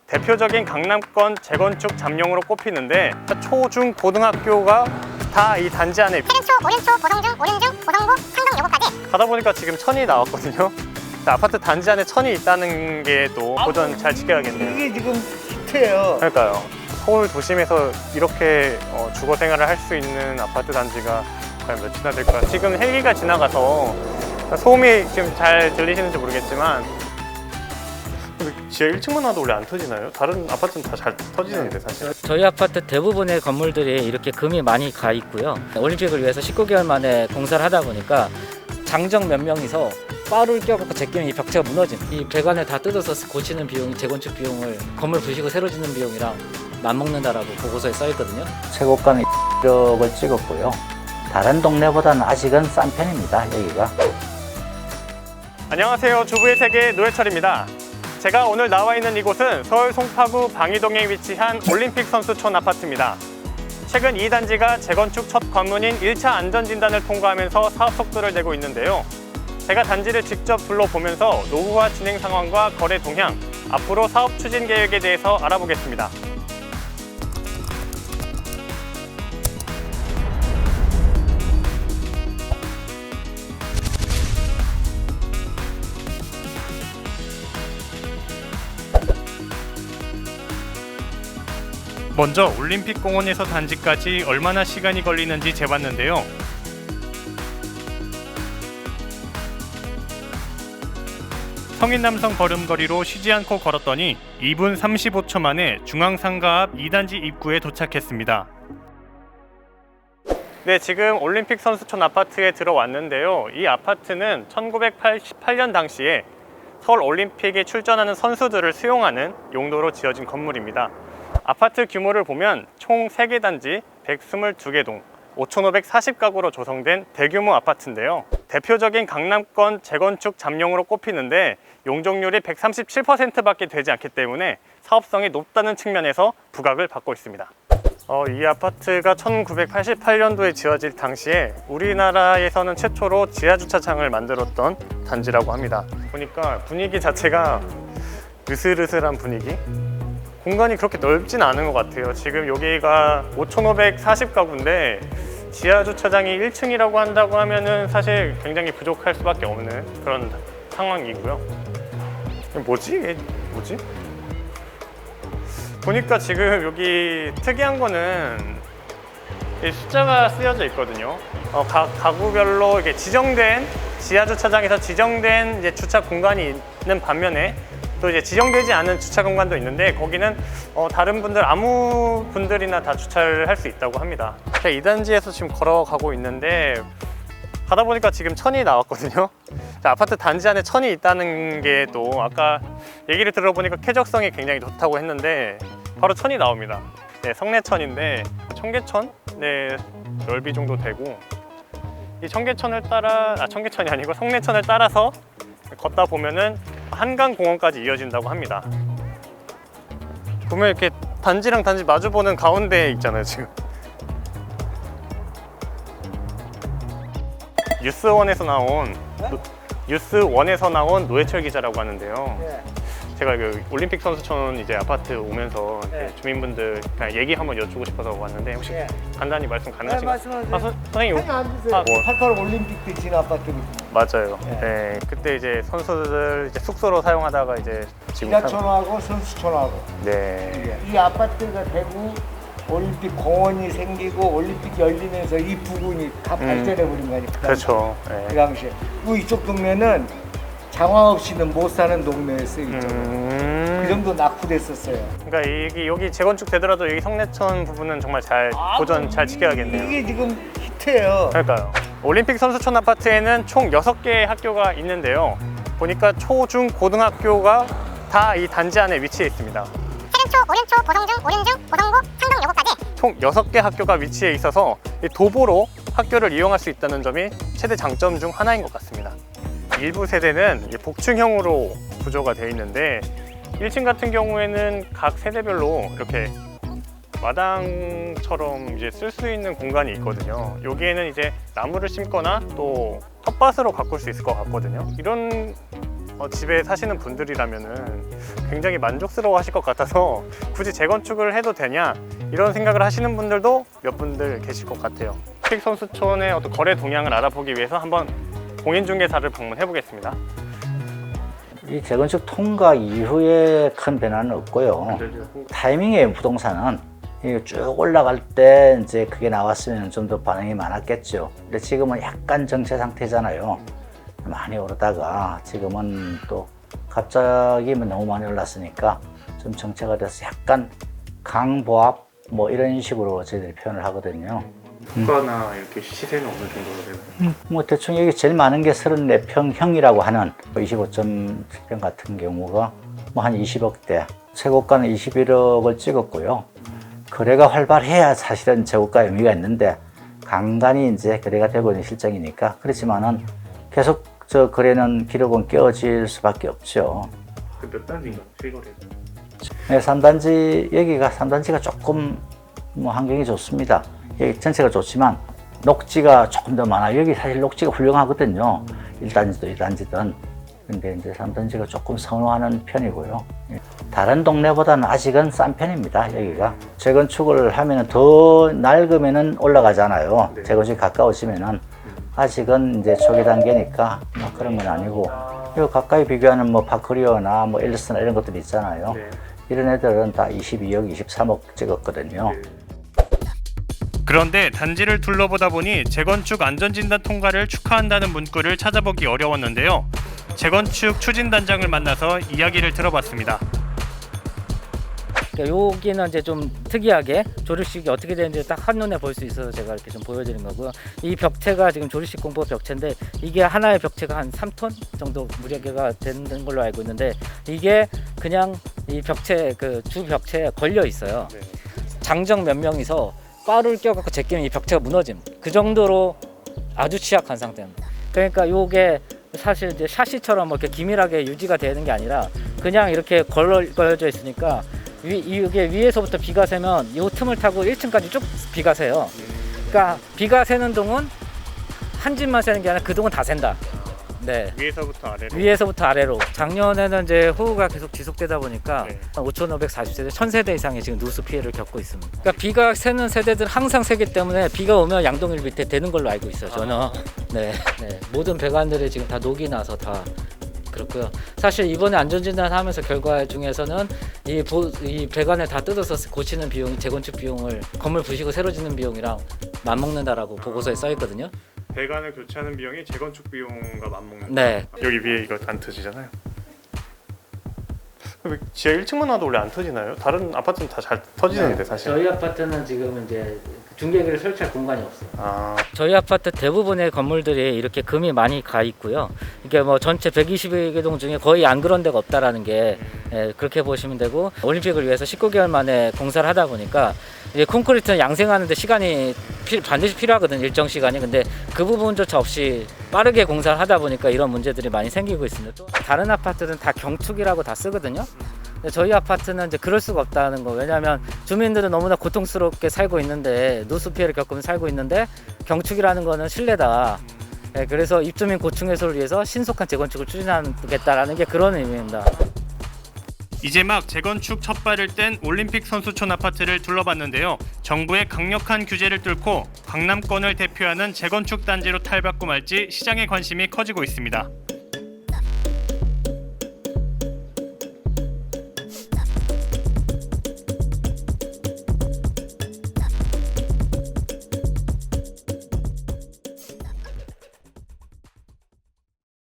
대표적인 강남권 재건축 잠룡으로 꼽히는데 초, 중, 고등학교가 다 이 단지 안에 세른초, 오륜초, 고성중, 오륜중, 고성고, 상동 요거까지 가다 보니까 지금 천이 나왔거든요. 아파트 단지 안에 천이 있다는 게 또 보전 잘 지켜야겠네요. 이게 지금 히트예요. 그러니까요. 서울 도심에서 이렇게 주거 생활을 할 수 있는 아파트 단지가 과연 몇이나 될까? 지금 헬기가 지나가서 소음이 지금 잘 들리시는지 모르겠지만 지하 1층만 와도 원래 안 터지나요? 다른 아파트는 다 잘 터지는데 사실. 저희 아파트 대부분의 건물들이 이렇게 금이 많이 가 있고요. 올림픽을 위해서 19개월 만에 공사를 하다 보니까 장정 몇 명이서 바를 껴갖고 제끼면 이 벽체가 무너진, 이 배관을 다 뜯어서 고치는 비용이 재건축 비용을 건물 부시고 새로 짓는 비용이랑 맞먹는다라고 보고서에 써 있거든요. 최고가는 을 찍었고요. 다른 동네보다는 아직은 싼 편입니다. 여기가. 안녕하세요. 주부의 세계 노해철입니다. 제가 오늘 나와 있는 이곳은 서울 송파구 방이동에 위치한 올림픽 선수촌 아파트입니다. 최근 이 단지가 재건축 첫 관문인 1차 안전진단을 통과하면서 사업 속도를 내고 있는데요. 제가 단지를 직접 둘러보면서 노후화 진행 상황과 거래 동향, 앞으로 사업 추진 계획에 대해서 알아보겠습니다. 먼저 올림픽공원에서 단지까지 얼마나 시간이 걸리는지 재봤는데요. 성인 남성 걸음걸이로 쉬지 않고 걸었더니 2분 35초 만에 중앙상가 앞 2단지 입구에 도착했습니다. 네, 지금 올림픽 선수촌 아파트에 들어왔는데요. 이 아파트는 1988년 당시에 서울 올림픽에 출전하는 선수들을 수용하는 용도로 지어진 건물입니다. 아파트 규모를 보면 총 3개 단지 122개 동 5,540가구로 조성된 대규모 아파트인데요. 대표적인 강남권 재건축 잠룡으로 꼽히는데 용적률이 137%밖에 되지 않기 때문에 사업성이 높다는 측면에서 부각을 받고 있습니다. 이 아파트가 1988년도에 지어질 당시에 우리나라에서는 최초로 지하주차장을 만들었던 단지라고 합니다. 보니까 분위기 자체가 으슬으슬한 분위기? 공간이 그렇게 넓진 않은 것 같아요. 지금 여기가 5,540가구인데 지하주차장이 1층이라고 한다고 하면은 사실 굉장히 부족할 수밖에 없는 그런 상황이고요. 뭐지? 뭐지? 보니까 지금 여기 특이한 거는 이 숫자가 쓰여져 있거든요. 가구별로 이게 지정된 지하주차장에서 지정된 이제 주차 공간이 있는 반면에 또 이제 지정되지 않은 주차 공간도 있는데 거기는 다른 분들 아무 분들이나 다 주차를 할 수 있다고 합니다. 제가 이 단지에서 지금 걸어가고 있는데 가다 보니까 지금 천이 나왔거든요. 아파트 단지 안에 천이 있다는 게 또 아까 얘기를 들어보니까 쾌적성이 굉장히 좋다고 했는데 바로 천이 나옵니다. 네, 성내천인데 청계천 네, 넓이 정도 되고 이 청계천을 따라 청계천이 아니고 성내천을 따라서 걷다 보면은 한강공원까지 이어진다고 합니다. 보면 이렇게 단지랑 단지 마주보는 가운데 있잖아요. 지금 뉴스원에서 나온 노해철 기자라고 하는데요. 네. 제가 그 올림픽 선수촌 이제 아파트 오면서 네. 주민분들 그냥 얘기 한번 여쭈고 싶어서 왔는데 혹시 네. 간단히 말씀 네, 가능하신가요? 말씀하세요. 선생님 형이 앉으세요. 88 올림픽 때 진 아파트는 맞아요. 네. 네. 그때 이제 선수들 이제 숙소로 사용하다가 이제 지금 지하촌하고 선수촌하고 네. 이 아파트가 되고 올림픽 공원이 생기고 올림픽 열리면서 이 부근이 다 발전해 버린 거니까. 그렇죠. 네. 그 당시에 그 이쪽 동네는 장화 없이는 못 사는 동네였어요. 이쪽은. 그 정도 낙후됐었어요. 그러니까 여기 재건축 되더라도 여기 성내천 부분은 정말 잘 보전 잘 지켜야겠네요. 이게 지금 히트예요. 그러니까요. 올림픽 선수촌 아파트에는 총 6개의 학교가 있는데요. 보니까 초, 중, 고등학교가 다 이 단지 안에 위치해 있습니다. 세른초, 오륜초, 고성중, 오륜중, 고성고, 상동 요거까지 총 6개 학교가 위치해 있어서 이 도보로 학교를 이용할 수 있다는 점이 최대 장점 중 하나인 것 같습니다. 일부 세대는 복층형으로 구조가 되어 있는데 1층 같은 경우에는 각 세대별로 이렇게 마당처럼 이제 쓸 수 있는 공간이 있거든요. 여기에는 이제 나무를 심거나 또 텃밭으로 가꿀 수 있을 것 같거든요. 이런 집에 사시는 분들이라면은 굉장히 만족스러워 하실 것 같아서 굳이 재건축을 해도 되냐 이런 생각을 하시는 분들도 몇 분들 계실 것 같아요. 올림픽 선수촌의 어떤 거래 동향을 알아보기 위해서 한번 공인중개사를 방문해 보겠습니다. 이 재건축 통과 이후에 큰 변화는 없고요. 타이밍에 부동산은 쭉 올라갈 때 이제 그게 나왔으면 좀 더 반응이 많았겠죠. 근데 지금은 약간 정체 상태잖아요. 많이 오르다가 지금은 또 갑자기 너무 많이 올랐으니까 좀 정체가 돼서 약간 강보합 뭐 이런 식으로 저희들이 표현을 하거든요. 주가나 이렇게 시세는 어느 정도로 되나요? 뭐 대충 여기 제일 많은 게 34평형이라고 하는 25.7평 같은 경우가 뭐 한 20억대, 최고가는 21억을 찍었고요. 거래가 활발해야 사실은 최고가 의미가 있는데 간간히 이제 거래가 되고 있는 실정이니까 그렇지만은 계속 저 거래는 기록은 깨어질 수밖에 없죠. 몇 단지인가 실거래? 네, 3단지 여기가 3단지가 조금 뭐 환경이 좋습니다. 여기 전체가 좋지만 녹지가 조금 더 많아요. 여기 사실 녹지가 훌륭하거든요. 1단지도 2단지든. 근데 이제 3단지가 조금 선호하는 편이고요. 다른 동네보다는 아직은 싼 편입니다. 여기가 재건축을 하면은 더 낡으면은 올라가잖아요. 네. 재건축이 가까워지면은 아직은 이제 초기 단계니까 뭐 그런 건 아니고 요 가까이 비교하는 뭐 파크리어나 뭐 앨리스나 이런 것들이 있잖아요. 네. 이런 애들은 다 22억, 23억 찍었거든요. 그런데 단지를 둘러보다 보니 재건축 안전진단 통과를 축하한다는 문구를 찾아보기 어려웠는데요. 재건축 추진단장을 만나서 이야기를 들어봤습니다. 여기는 이제 좀 특이하게 조립식이 어떻게 되는지 딱 한눈에 볼 수 있어서 제가 이렇게 좀 보여드린 거고요. 이 벽체가 지금 조립식 공법 벽체인데 이게 하나의 벽체가 한 3톤 정도 무게가 되는 걸로 알고 있는데 이게 그냥 이 벽체 그 주 벽체에 걸려 있어요. 네. 장정 몇 명이서 바를 껴갖고 제끼면 이 벽체가 무너짐. 그 정도로 아주 취약한 상태입니다. 그러니까 요게 사실 이제 샤시처럼 뭐 이렇게 기밀하게 유지가 되는 게 아니라 그냥 이렇게 걸려져 있으니까 이게 위에서부터 비가 새면 이 틈을 타고 1층까지 쭉 비가 새요. 그러니까 비가 새는 동은 한 집만 새는 게 아니라 그 동은 다 샌다. 네. 위에서부터 아래로. 위에서부터 아래로. 작년에는 이제 호우가 계속 지속되다 보니까 네. 5,540세대, 1,000세대 이상이 지금 누수 피해를 겪고 있습니다. 그러니까 비가 새는 세대들은 항상 새기 때문에 비가 오면 양동일 밑에 되는 걸로 알고 있어요. 저는. 네. 모든 배관들이 지금 다 녹이 나서 다 그렇고요. 사실 이번에 안전진단 하면서 결과 중에서는 이 배관을 다 뜯어서 고치는 비용이 재건축 비용을 건물 부시고 새로 짓는 비용이랑 맞먹는다라고 보고서에 써 있거든요. 배관을 교체하는 비용이 재건축 비용과 맞먹는. 네. 여기 위에 이거 안 터지잖아요. 왜 지하 1층만 와도 원래 안 터지나요? 다른 아파트는 다 잘 터지는데 사실. 저희 아파트는 지금 이제 중계기를 설치할 공간이 없어요. 아, 저희 아파트 대부분의 건물들이 이렇게 금이 많이 가 있고요. 이게 뭐 전체 120개 동 중에 거의 안 그런 데가 없다라는 게 그렇게 보시면 되고 올림픽을 위해서 19개월 만에 공사를 하다 보니까 이제 콘크리트는 양생하는데 시간이 반드시 필요하거든요. 일정 시간이. 근데 그 부분조차 없이 빠르게 공사를 하다 보니까 이런 문제들이 많이 생기고 있습니다. 또 다른 아파트는 다 경축이라고 다 쓰거든요. 근데 저희 아파트는 이제 그럴 수가 없다는 거. 왜냐하면 주민들은 너무나 고통스럽게 살고 있는데 누수 피해를 겪으면 살고 있는데 경축이라는 거는 실내다. 그래서 입주민 고충 해소를 위해서 신속한 재건축을 추진하겠다라는 게 그런 의미입니다. 이제 막 재건축 첫 발을 뗀 올림픽 선수촌 아파트를 둘러봤는데요. 정부의 강력한 규제를 뚫고 강남권을 대표하는 재건축 단지로 탈바꿈할지 시장의 관심이 커지고 있습니다.